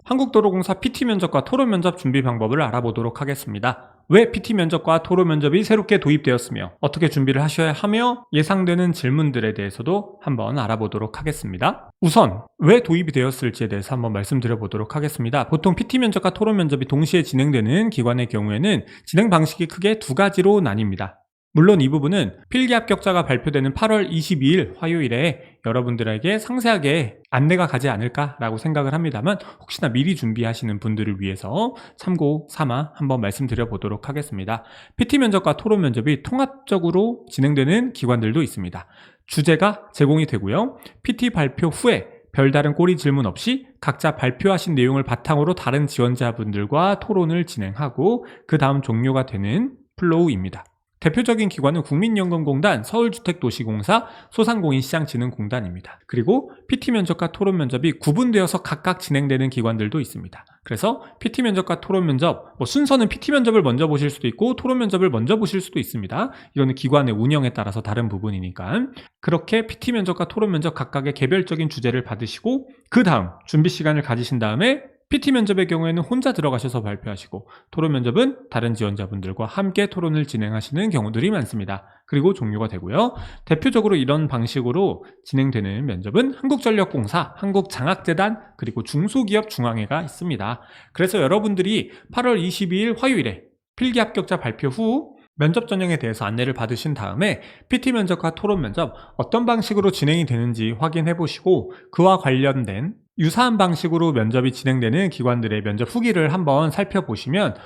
한국도로공사 PT 면접과 토론 면접 준비 방법을 알아보도록 하겠습니다. 왜 PT 면접과 토론 면접이 새롭게 도입되었으며 어떻게 준비를 하셔야 하며 예상되는 질문들에 대해서도 한번 알아보도록 하겠습니다. 우선 왜 도입이 되었을지에 대해서 한번 말씀드려보도록 하겠습니다. 보통 PT 면접과 토론 면접이 동시에 진행되는 기관의 경우에는 진행 방식이 크게 두 가지로 나뉩니다. 물론 이 부분은 필기 합격자가 발표되는 8월 22일 화요일에 여러분들에게 상세하게 안내가 가지 않을까라고 생각을 합니다만 혹시나 미리 준비하시는 분들을 위해서 참고 삼아 한번 말씀드려 보도록 하겠습니다. PT 면접과 토론 면접이 통합적으로 진행되는 기관들도 있습니다. 주제가 제공이 되고요. PT 발표 후에 별다른 꼬리 질문 없이 각자 발표하신 내용을 바탕으로 다른 지원자분들과 토론을 진행하고 그 다음 종료가 되는 플로우입니다. 대표적인 기관은 국민연금공단, 서울주택도시공사, 소상공인시장진흥공단입니다. 그리고 PT 면접과 토론 면접이 구분되어서 각각 진행되는 기관들도 있습니다. 그래서 PT 면접과 토론 면접, 순서는 PT 면접을 먼저 보실 수도 있고 토론 면접을 먼저 보실 수도 있습니다. 이거는 기관의 운영에 따라서 다른 부분이니까. 그렇게 PT 면접과 토론 면접 각각의 개별적인 주제를 받으시고 그 다음 준비 시간을 가지신 다음에 PT 면접의 경우에는 혼자 들어가셔서 발표하시고 토론 면접은 다른 지원자분들과 함께 토론을 진행하시는 경우들이 많습니다. 그리고 종료가 되고요. 대표적으로 이런 방식으로 진행되는 면접은 한국전력공사, 한국장학재단, 그리고 중소기업중앙회가 있습니다. 그래서 여러분들이 8월 22일 화요일에 필기 합격자 발표 후 면접 전형에 대해서 안내를 받으신 다음에 PT 면접과 토론 면접 어떤 방식으로 진행이 되는지 확인해 보시고 그와 관련된 유사한 방식으로 면접이 진행되는 기관들의 면접 후기를 한번 살펴보시면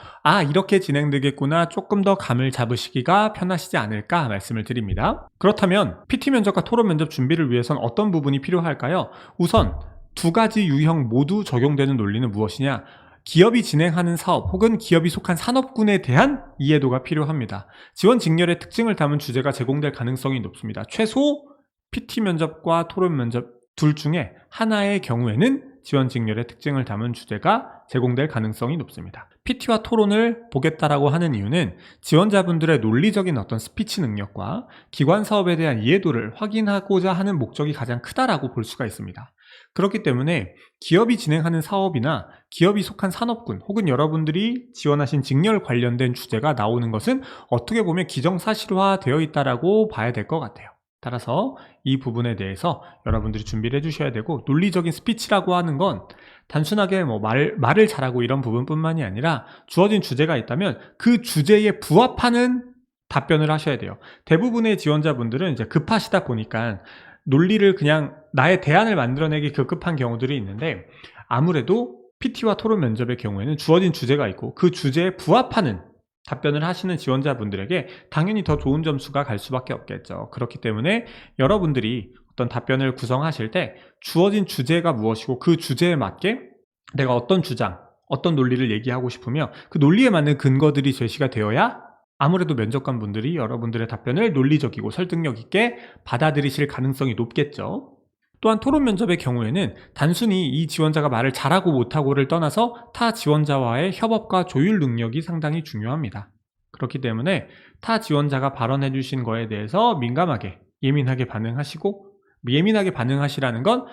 이렇게 진행되겠구나 조금 더 감을 잡으시기가 편하시지 않을까 말씀을 드립니다. 그렇다면 PT 면접과 토론 면접 준비를 위해선 어떤 부분이 필요할까요? 우선 두 가지 유형 모두 적용되는 논리는 무엇이냐? 기업이 진행하는 사업 혹은 기업이 속한 산업군에 대한 이해도가 필요합니다. 지원 직렬의 특징을 담은 주제가 제공될 가능성이 높습니다. 최소 PT 면접과 토론 면접 둘 중에 하나의 경우에는 지원 직렬의 특징을 담은 주제가 제공될 가능성이 높습니다. PT와 토론을 보겠다라고 하는 이유는 지원자분들의 논리적인 어떤 스피치 능력과 기관 사업에 대한 이해도를 확인하고자 하는 목적이 가장 크다라고 볼 수가 있습니다. 그렇기 때문에 기업이 진행하는 사업이나 기업이 속한 산업군 혹은 여러분들이 지원하신 직렬 관련된 주제가 나오는 것은 어떻게 보면 기정사실화 되어 있다라고 봐야 될 것 같아요. 따라서 이 부분에 대해서 여러분들이 준비를 해주셔야 되고 논리적인 스피치라고 하는 건 단순하게 말을 잘하고 이런 부분뿐만이 아니라 주어진 주제가 있다면 그 주제에 부합하는 답변을 하셔야 돼요. 대부분의 지원자분들은 이제 급하시다 보니까 논리를 그냥 나의 대안을 만들어내기 급급한 경우들이 있는데 아무래도 PT와 토론 면접의 경우에는 주어진 주제가 있고 그 주제에 부합하는 답변을 하시는 지원자분들에게 당연히 더 좋은 점수가 갈 수밖에 없겠죠. 그렇기 때문에 여러분들이 어떤 답변을 구성하실 때 주어진 주제가 무엇이고 그 주제에 맞게 내가 어떤 주장, 어떤 논리를 얘기하고 싶으며 그 논리에 맞는 근거들이 제시가 되어야 아무래도 면접관 분들이 여러분들의 답변을 논리적이고 설득력 있게 받아들이실 가능성이 높겠죠. 또한 토론 면접의 경우에는 단순히 이 지원자가 말을 잘하고 못하고를 떠나서 타 지원자와의 협업과 조율 능력이 상당히 중요합니다. 그렇기 때문에 타 지원자가 발언해 주신 거에 대해서 민감하게 예민하게 반응하시고 예민하게 반응하시라는 건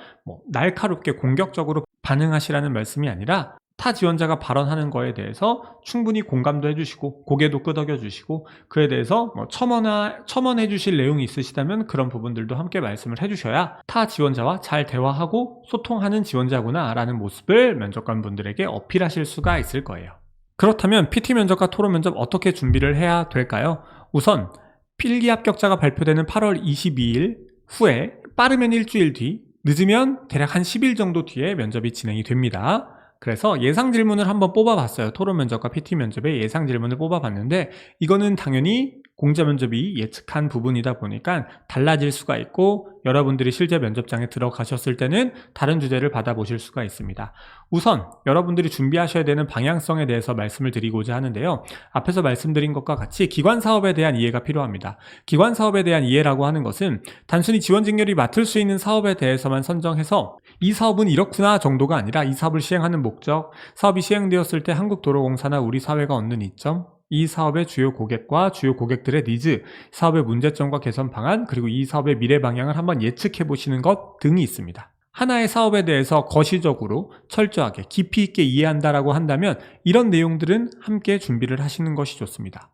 날카롭게 공격적으로 반응하시라는 말씀이 아니라 타 지원자가 발언하는 거에 대해서 충분히 공감도 해주시고 고개도 끄덕여 주시고 그에 대해서 첨언해 주실 내용이 있으시다면 그런 부분들도 함께 말씀을 해주셔야 타 지원자와 잘 대화하고 소통하는 지원자구나 라는 모습을 면접관 분들에게 어필하실 수가 있을 거예요. 그렇다면 PT 면접과 토론 면접 어떻게 준비를 해야 될까요? 우선 필기 합격자가 발표되는 8월 22일 후에 빠르면 일주일 뒤, 늦으면 대략 한 10일 정도 뒤에 면접이 진행이 됩니다. 그래서 예상 질문을 한번 뽑아봤어요. 토론 면접과 PT 면접의 예상 질문을 뽑아봤는데 이거는 당연히 공자 면접이 예측한 부분이다 보니까 달라질 수가 있고 여러분들이 실제 면접장에 들어가셨을 때는 다른 주제를 받아보실 수가 있습니다. 우선 여러분들이 준비하셔야 되는 방향성에 대해서 말씀을 드리고자 하는데요. 앞에서 말씀드린 것과 같이 기관 사업에 대한 이해가 필요합니다. 기관 사업에 대한 이해라고 하는 것은 단순히 지원 직렬이 맡을 수 있는 사업에 대해서만 선정해서 이 사업은 이렇구나 정도가 아니라 이 사업을 시행하는 목적, 사업이 시행되었을 때 한국도로공사나 우리 사회가 얻는 이점, 이 사업의 주요 고객과 주요 고객들의 니즈, 사업의 문제점과 개선 방안, 그리고 이 사업의 미래 방향을 한번 예측해 보시는 것 등이 있습니다. 하나의 사업에 대해서 거시적으로 철저하게 깊이 있게 이해한다라고 한다면 이런 내용들은 함께 준비를 하시는 것이 좋습니다.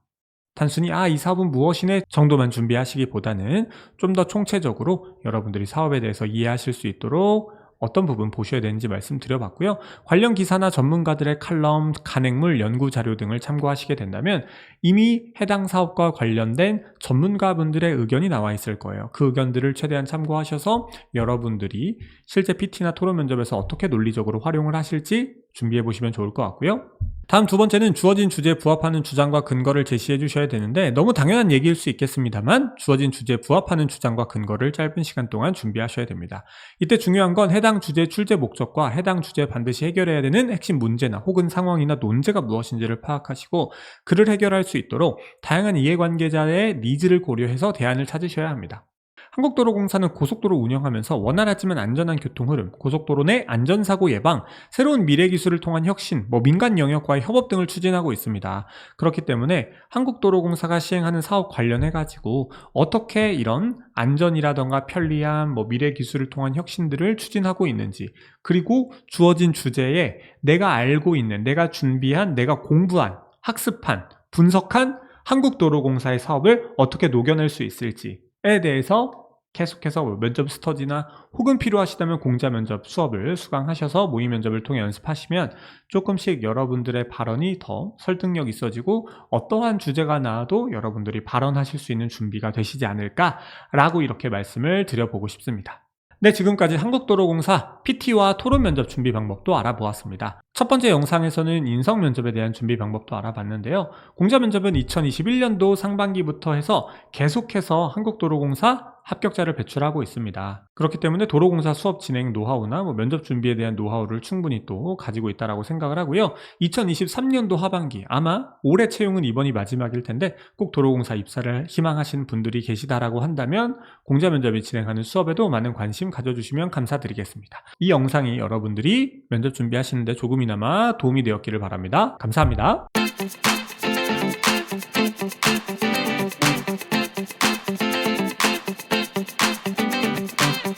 단순히 이 사업은 무엇이네 정도만 준비하시기보다는 좀 더 총체적으로 여러분들이 사업에 대해서 이해하실 수 있도록 어떤 부분 보셔야 되는지 말씀드려봤고요. 관련 기사나 전문가들의 칼럼, 간행물, 연구 자료 등을 참고하시게 된다면 이미 해당 사업과 관련된 전문가분들의 의견이 나와 있을 거예요. 그 의견들을 최대한 참고하셔서 여러분들이 실제 PT나 토론 면접에서 어떻게 논리적으로 활용을 하실지 준비해 보시면 좋을 것 같고요. 다음 두 번째는 주어진 주제에 부합하는 주장과 근거를 제시해 주셔야 되는데 너무 당연한 얘기일 수 있겠습니다만 주어진 주제에 부합하는 주장과 근거를 짧은 시간 동안 준비하셔야 됩니다. 이때 중요한 건 해당 주제 출제 목적과 해당 주제에 반드시 해결해야 되는 핵심 문제나 혹은 상황이나 논제가 무엇인지를 파악하시고 그를 해결할 수 있도록 다양한 이해관계자의 니즈를 고려해서 대안을 찾으셔야 합니다. 한국도로공사는 고속도로 운영하면서 원활하지만 안전한 교통흐름, 고속도로 내 안전사고 예방, 새로운 미래기술을 통한 혁신, 민간 영역과의 협업 등을 추진하고 있습니다. 그렇기 때문에 한국도로공사가 시행하는 사업 관련해가지고 어떻게 이런 안전이라던가 편리함, 미래기술을 통한 혁신들을 추진하고 있는지, 그리고 주어진 주제에 내가 알고 있는, 내가 준비한, 내가 공부한, 학습한, 분석한 한국도로공사의 사업을 어떻게 녹여낼 수 있을지에 대해서 계속해서 면접 스터디나 혹은 필요하시다면 공자 면접 수업을 수강하셔서 모의 면접을 통해 연습하시면 조금씩 여러분들의 발언이 더 설득력 있어지고 어떠한 주제가 나와도 여러분들이 발언하실 수 있는 준비가 되시지 않을까라고 이렇게 말씀을 드려보고 싶습니다. 네, 지금까지 한국도로공사 PT와 토론 면접 준비 방법도 알아보았습니다. 첫 번째 영상에서는 인성 면접에 대한 준비 방법도 알아봤는데요. 공자 면접은 2021년도 상반기부터 해서 계속해서 한국도로공사 합격자를 배출하고 있습니다. 그렇기 때문에 도로공사 수업 진행 노하우나 면접 준비에 대한 노하우를 충분히 또 가지고 있다고 생각을 하고요. 2023년도 하반기, 아마 올해 채용은 이번이 마지막일 텐데 꼭 도로공사 입사를 희망하시는 분들이 계시다라고 한다면 공자 면접이 진행하는 수업에도 많은 관심 가져주시면 감사드리겠습니다. 이 영상이 여러분들이 면접 준비하시는데 조금이나마 도움이 되었기를 바랍니다. 감사합니다.